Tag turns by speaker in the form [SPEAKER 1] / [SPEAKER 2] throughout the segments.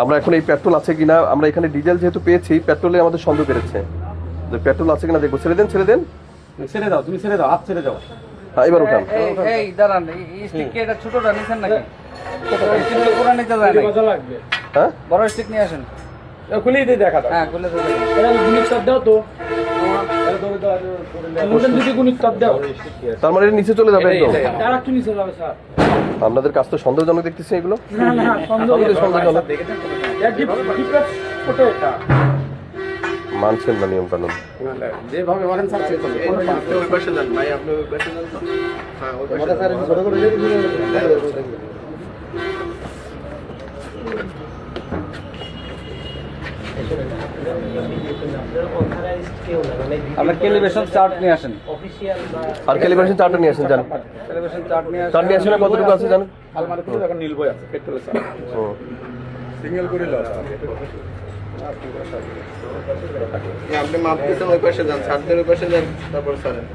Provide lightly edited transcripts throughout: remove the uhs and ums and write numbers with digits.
[SPEAKER 1] আমরা এখন এই পেট্রোল আছে কিনা, আমরা এখানে ডিজেল যেহেতু পেয়েছি, পেট্রোলে আমাদের সন্দেহ বেড়েছে। যে পেট্রোল আছে কিনা দেখবো। ছেড়ে দেন, ছেড়ে দেন,
[SPEAKER 2] ছেড়ে দাও, তুমি ছেড়ে দাও, হাত ছেড়ে দাও।
[SPEAKER 1] হ্যাঁ, এবার উঠান।
[SPEAKER 3] এই দাঁড়ান, এই স্টিক কি এটা ছোটটা নিছেন নাকি? স্টিক তো পুরো নিতে যায় না।
[SPEAKER 2] কত লাগবে?
[SPEAKER 1] হ্যাঁ,
[SPEAKER 3] বড় স্টিক নিয়ে আসেন।
[SPEAKER 2] খুলেই দিয়ে দেখা দাও।
[SPEAKER 3] হ্যাঁ, খুলে দেন।
[SPEAKER 2] এটা গুণিত তার দাও তো। এটা ধরে দাও, মুন্ডন যদি গুণিত তার দাও।
[SPEAKER 1] তার মানে এটা নিচে চলে যাবে একদম।
[SPEAKER 2] আর একটু নিচে যাবে স্যার।
[SPEAKER 1] আপনাদের কাজ তো সন্দেহজনক দেখতেছি এগুলো।
[SPEAKER 2] না না,
[SPEAKER 1] সন্দেহজনক।
[SPEAKER 2] এটা ডিফারেন্স ফটো এটা।
[SPEAKER 1] মানছেন না নিয়ম কানুন।
[SPEAKER 2] যেভাবে বলেন স্যার চেক করবে।
[SPEAKER 4] ওই পাশে যান ভাই, আপনি ওই পাশে যান তো। হ্যাঁ, ওই পাশে যান।
[SPEAKER 3] আপনার ক্যালিব্রেশন চার্ট নিয়ে আসেন।
[SPEAKER 1] আর ক্যালিব্রেশন চার্টটা নিয়ে আসেন, জান।
[SPEAKER 3] ক্যালিব্রেশন চার্ট নিয়ে
[SPEAKER 1] চার্ট নিয়ে আসেন, কতটুকু আছে জানেন?
[SPEAKER 2] আলমারিতে এখন নীল বই আছে পেট্রোলের স্যার। সিঙ্গেল করে লও।
[SPEAKER 4] আপনি মাপ দিচ্ছেন, ওই পাশে যান, ছাড়দের ওই পাশে যান, তারপর ছাড়েন।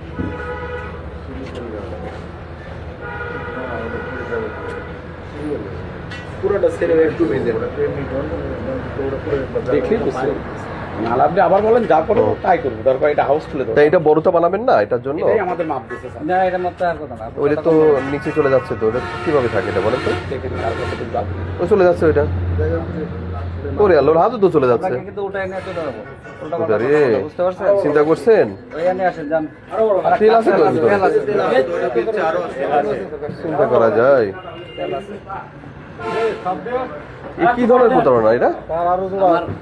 [SPEAKER 4] পুরোটা ছেড়ে একটু ভেজে
[SPEAKER 2] দেখলেই বুঝতে নাহলে আপনি আবার বলেন যা করবো তাই করবো, দরকার এটা হাউস খুলে দেবো।
[SPEAKER 1] তাই এটা বড়টা বানাবেন না এটার জন্য?
[SPEAKER 2] এটাই আমাদের মাপ দিচ্ছে স্যার।
[SPEAKER 3] না, এটা মত আর কথা না।
[SPEAKER 1] ওইটা তো নিচে চলে যাচ্ছে, তো ওটা কিভাবে থাকে এটা বলেন তো?
[SPEAKER 2] দেখেন আর কতটুকু যাবে।
[SPEAKER 1] ও চলে যাচ্ছে ওইটা। ওরে আল্লাহর হাতও তো চলে যাচ্ছে।
[SPEAKER 3] আপনাকে কিন্তু ওটাই নিয়ে চলে যাবো। ওটা
[SPEAKER 1] ওটা রে,
[SPEAKER 3] বুঝতে পারছেন?
[SPEAKER 1] চিন্তা করছেন?
[SPEAKER 3] ওই নিয়ে আসেন, যান।
[SPEAKER 1] তেল আছে তো ভিতরে?
[SPEAKER 3] তেল আছে, তেল আছে।
[SPEAKER 1] চিন্তা করা যায়। এ কি ধরনের প্রতারণা এটা?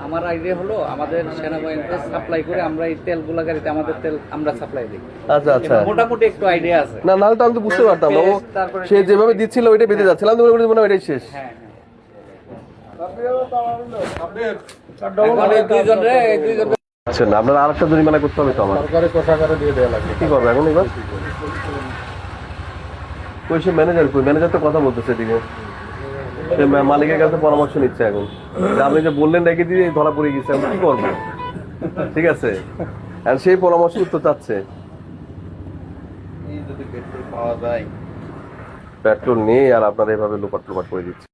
[SPEAKER 3] আমার আইডিয়া হলো আমাদের সেনাবাহিনীতে সাপ্লাই করে আমরা এই তেলগুলা গাড়িতে আমাদের তেল আমরা সাপ্লাই দিই।
[SPEAKER 1] আচ্ছা আচ্ছা।
[SPEAKER 3] মোটামুটি একটু আইডিয়া আছে।
[SPEAKER 1] না, নাহলে তো আমি তো বুঝতে পারতাম না। ও
[SPEAKER 3] তারপরে
[SPEAKER 1] সে যেভাবে দিচ্ছিল ওইটাই বেঁধে যাচ্ছিল, আমি তো মনে করি এটাই শেষ।
[SPEAKER 3] হ্যাঁ, এখন এই দুইজন রে, এই দুইজন রে।
[SPEAKER 1] আচ্ছা, না আপনার আরেকটা জরিমানা করতে হবে তো আমার।
[SPEAKER 2] সরকারি কোষাগারে দিয়ে দেওয়া লাগবে।
[SPEAKER 1] কি করবো এখন এবার? কই সে ম্যানেজার, কই ম্যানেজার তো কথা বলতেছে এদিকে। সে মালিকের কাছে পরামর্শ নিচ্ছে এখন। যে আপনি যে বললেন রেখে দিয়ে ধরা পড়ে গেছে, আমি কি করবো? ঠিক আছে, আর সেই পরামর্শ উত্তর চাচ্ছে।
[SPEAKER 4] এই যদি পেট্রোল পাওয়া যায়।
[SPEAKER 1] পেট্রোল নেই আর আপনারা এভাবে লোপাট লোপাট করে দিচ্ছে।